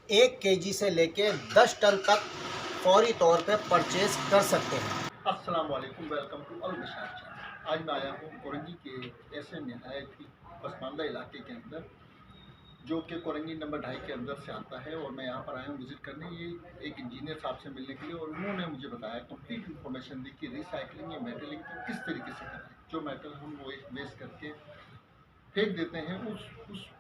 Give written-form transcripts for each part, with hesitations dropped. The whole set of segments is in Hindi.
1 केजी से लेके 10 टन तक फौरी तौर पे परचेज कर सकते हैं। अस्सलाम वालेकुम, welcome to Al Bashar channel. आज मैं आया हूँ कोरंगी के ऐसे नहायत ही पसमानदा इलाके के अंदर, जो कि कोरंगी नंबर 2.5 के अंदर से आता है। और मैं यहाँ पर आया हूँ विज़िट करने, ये एक इंजीनियर साहब से मिलने के लिए। और उन्होंने मुझे बताया, कंप्लीट इन्फॉर्मेशन दी कि रिसाइकलिंग या मेटलिंग को किस तरीके से कराएं। जो मेटल हम वो वेस्ट करके फेंक देते हैं,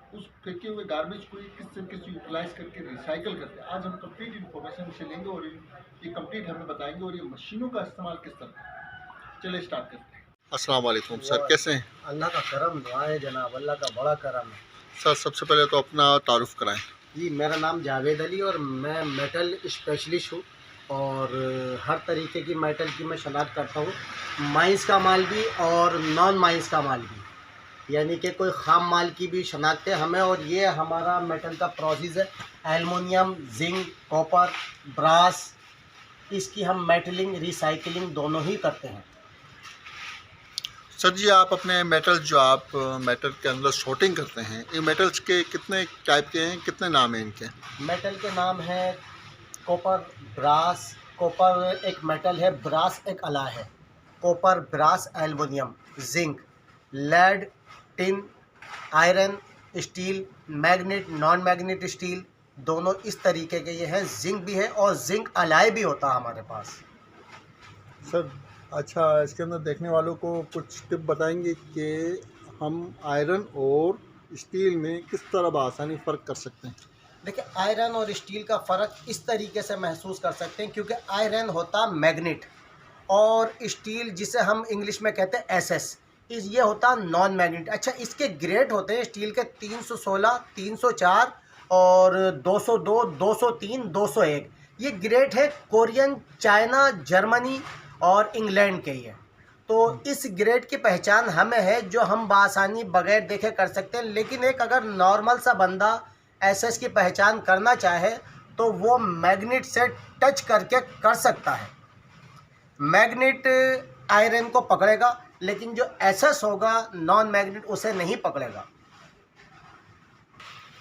उस फेंके हुए गार्बेज को किस तरीके से यूटिलाइज करके रिसाइकल करते हैं। आज हम कंप्लीट इन्फॉर्मेशन से लेंगे और ये कंप्लीट हमें बताएंगे, और ये मशीनों का इस्तेमाल किस तरह। चलिए स्टार्ट करते हैं। अस्सलाम वालेकुम सर, कैसे हैं? अल्लाह का करम दुआ है जनाब, अल्लाह का बड़ा करम है। सर सबसे पहले तो अपना तारुफ कराएं। जी, मेरा नाम जावेद अली और मैं मेटल स्पेशलिस्ट हूँ और हर तरीके की मेटल की मैं शनाख्त करता हूँ, माइंस का माल भी और नॉन माइंस का माल भी, यानी कि कोई ख़ाम माल की भी शनाख्त है हमें। और ये हमारा मेटल का प्रोसेस है, एल्युमिनियम, जिंक, कॉपर, ब्रास, इसकी हम मेटलिंग रिसाइकलिंग दोनों ही करते हैं। सर जी, आप अपने मेटल जो आप मेटल के अंदर शॉर्टिंग करते हैं, ये मेटल्स के कितने टाइप के हैं, कितने नाम हैं इनके? मेटल के नाम है कॉपर, ब्रास। कॉपर एक मेटल है, ब्रास एक अला है। Copper, brass, aluminium, zinc, lead, tin, iron, steel, magnet, non magnet steel, दोनों इस तरीके के ये हैं। जिंक भी है और जिंक अलाय भी होता है हमारे पास। सर अच्छा, इसके अंदर देखने वालों को कुछ टिप बताएंगे कि हम आयरन और स्टील में किस तरह बआसानी फ़र्क कर सकते हैं? देखिए, आयरन और स्टील का फ़र्क इस तरीके से महसूस कर सकते हैं, क्योंकि आयरन होता मैग्नेट और स्टील जिसे हम इंग्लिश में कहते हैं एसएस, ये होता नॉन मैग्नेट। अच्छा, इसके ग्रेड होते हैं स्टील के 316, 304 और 202, 203, 201। ये ग्रेड है कोरियन, चाइना, जर्मनी और इंग्लैंड के ये। तो इस ग्रेड की पहचान हमें है, जो हम बआसानी बगैर देखे कर सकते हैं। लेकिन एक अगर नॉर्मल सा बंदा एसएस की पहचान करना चाहे तो वो मैग्नेट से टच करके कर सकता है। मैग्नेट आयरन को पकड़ेगा, लेकिन जो एसएस होगा नॉन मैग्नेट उसे नहीं पकड़ेगा।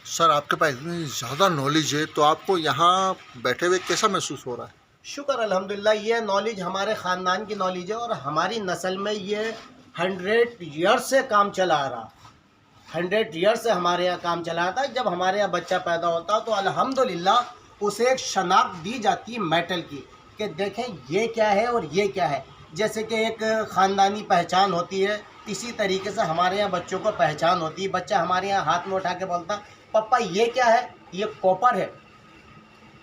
सर आपके पास इतनी ज़्यादा नॉलेज है, तो आपको यहाँ बैठे हुए कैसा महसूस हो रहा है? शुक्र अल्हम्दुलिल्लाह, ये नॉलेज हमारे ख़ानदान की नॉलेज है और हमारी नस्ल में ये 100 ईयर से काम चला आ रहा। 100 ईयर से हमारे यहाँ काम चला आता है। जब हमारे यहाँ बच्चा पैदा होता तो अल्हम्दुलिल्लाह उसे एक शनाख्त दी जाती है मेटल की, कि देखें ये क्या है और ये क्या है। जैसे कि एक ख़ानदानी पहचान होती है, इसी तरीके से हमारे यहाँ बच्चों को पहचान होती है। बच्चा हमारे यहाँ हाथ में उठा के बोलता, पापा ये क्या है, ये कॉपर है।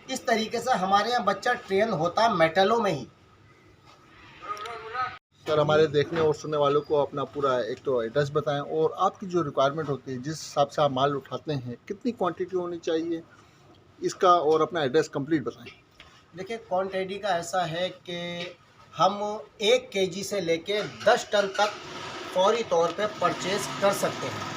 इस तरीके से हमारे यहाँ बच्चा ट्रेन होता है मेटलों में ही। सर हमारे देखने और सुनने वालों को अपना पूरा एक तो एड्रेस बताएं, और आपकी जो रिक्वायरमेंट होती है, जिस हिसाब से आप माल उठाते हैं, कितनी क्वांटिटी होनी चाहिए इसका, और अपना एड्रेस कंप्लीट बताएं। देखिए, क्वांटिटी का ऐसा है कि हम 1 केजी से लेके 10 टन तक फौरी तौर पे परचेज़ कर सकते हैं।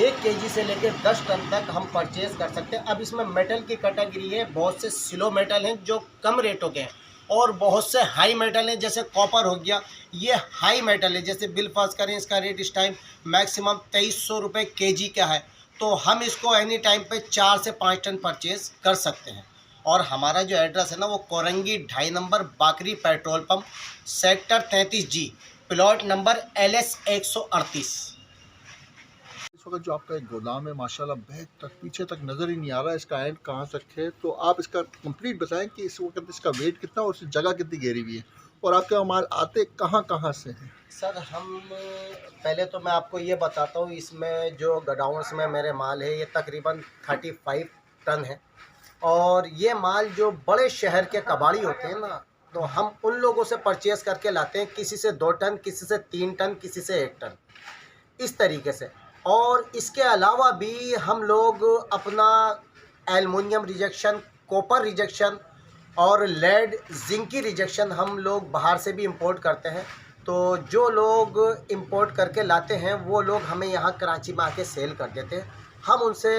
1 केजी से लेके 10 टन तक हम परचेज़ कर सकते हैं। अब इसमें मेटल की कैटेगरी है, बहुत से स्लो मेटल हैं जो कम रेटों के हैं, और बहुत से हाई मेटल हैं, जैसे कॉपर हो गया, ये हाई मेटल है। जैसे बिल फर्ज करें, इसका रेट इस टाइम मैक्सिमम 2300 रुपये केजी का है। तो हम इसको एनी टाइम पे 4 से 5 टन परचेज़ कर सकते हैं। और हमारा जो एड्रेस है ना, वो कोरंगी 2.5 नंबर बाकरी petrol pump, sector 33G, plot number LS 138। इस वक्त जो आपका एक गोदाम है, माशाल्लाह बैक तक पीछे तक नज़र ही नहीं आ रहा है, इसका एंड कहाँ तक है। तो आप इसका कंप्लीट बताएं कि इस वक्त इसका वेट कितना और इसकी जगह कितनी घेरी हुई है, और आपके माल आते कहाँ कहाँ से हैं? सर, हम पहले तो मैं आपको ये बताता हूँ, इसमें जो गोडाउन्स में मेरे माल है ये तकरीबन 35 टन है। और ये माल जो बड़े शहर के कबाड़ी होते हैं ना, तो हम उन लोगों से परचेज़ करके लाते हैं, किसी से 2 टन, किसी से 3 टन, किसी से 1 टन, इस तरीके से। और इसके अलावा भी हम लोग अपना एल्युमिनियम रिजेक्शन, कॉपर रिजेक्शन और लेड, जिंक की रिजेक्शन हम लोग बाहर से भी इंपोर्ट करते हैं। तो जो लोग इंपोर्ट करके लाते हैं वो लोग हमें यहाँ कराची में आके सेल कर देते हैं, हम उनसे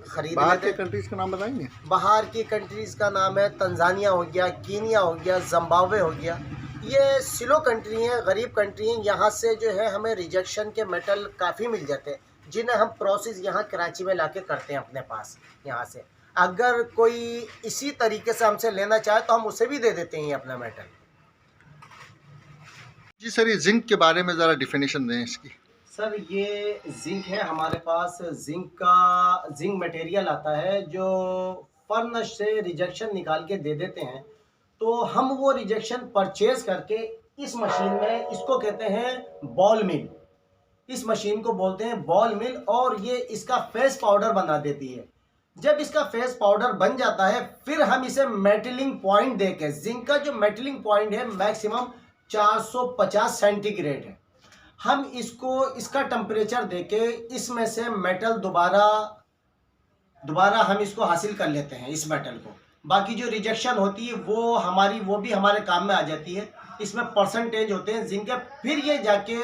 ख़रीद बाहर लेते के हैं। कंट्रीज़ का नाम बताएंगे? बाहर की कंट्रीज़ का नाम है तंजानिया हो गया, कीनिया हो गया, ज़िम्बाब्वे हो गया। ये स्लो कंट्री हैं, गरीब कंट्री हैं। यहाँ से जो है हमें रिजेक्शन के मेटल काफ़ी मिल जाते हैं, जिन्हें हम प्रोसेस यहाँ कराची में लाके करते हैं अपने पास यहाँ से। अगर कोई इसी तरीके से हमसे लेना चाहे तो हम उसे भी दे देते हैं अपना मेटल। जी सर, ये जिंक के बारे में ज़रा डिफिनेशन दें इसकी। सर ये जिंक है, हमारे पास जिंक मटेरियल आता है जो फर्नेस से रिजेक्शन निकाल के दे देते हैं, तो हम वो रिजेक्शन परचेज करके इस मशीन में, इसको कहते हैं बॉल मिल, इस मशीन को बोलते हैं बॉल मिल, और ये इसका फेस पाउडर बना देती है। जब इसका फेस पाउडर बन जाता है फिर हम इसे मेटलिंग पॉइंट देके, जिंक का जो मेटलिंग पॉइंट है मैक्सिमम 450 सेंटीग्रेड है, हम इसको इसका टेम्परेचर देके इसमें से मेटल दोबारा हम इसको हासिल कर लेते हैं इस मेटल को। बाकी जो रिजेक्शन होती है वो भी हमारे काम में आ जाती है। इसमें परसेंटेज होते हैं जिंक के, फिर ये जाके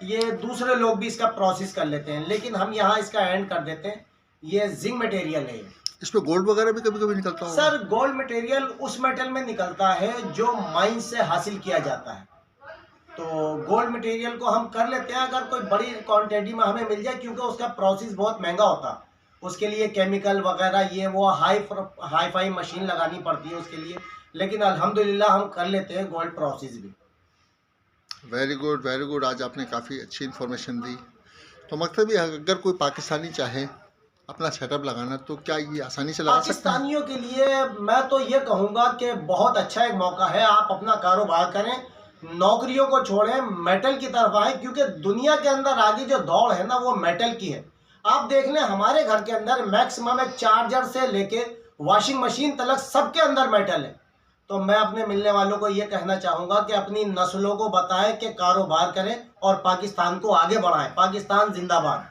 ये दूसरे लोग भी इसका प्रोसेस कर लेते हैं, लेकिन हम यहाँ इसका एंड कर देते हैं। ये जिंक मटेरियल है। इसमें गोल्ड वगैरह भी कभी कभी निकलता होगा? सर गोल्ड मटेरियल उस मेटल में निकलता है जो माइन से हासिल किया जाता है, तो गोल्ड मटेरियल को हम कर लेते हैं अगर कोई बड़ी क्वांटिटी में हमें मिल जाए, क्योंकि उसका प्रोसेस बहुत महंगा होता है, उसके लिए केमिकल वगैरह ये वो हाई फाई मशीन लगानी पड़ती है उसके लिए, लेकिन अल्हम्दुलिल्लाह हम कर लेते हैं गोल्ड प्रोसेस भी। Very good, very good. आज आपने काफ़ी अच्छी इन्फॉर्मेशन दी। तो मकसद ये अगर कोई पाकिस्तानी चाहे अपना सेटअप लगाना तो क्या ये आसानी से लगा सकते हैं? पाकिस्तानियों के लिए मैं तो ये कहूँगा कि बहुत अच्छा एक मौका है, आप अपना कारोबार करें, नौकरियों को छोड़ें, मेटल की तरफ आए, क्योंकि दुनिया के अंदर आगे जो दौड़ है ना वो मेटल की है। आप देख लें हमारे घर के अंदर मैक्सिमम एक चार्जर से लेके वॉशिंग मशीन तक सबके अंदर मेटल है। तो मैं अपने मिलने वालों को ये कहना चाहूँगा कि अपनी नस्लों को बताएं कि कारोबार करें और पाकिस्तान को आगे बढ़ाएं। पाकिस्तान जिंदाबाद।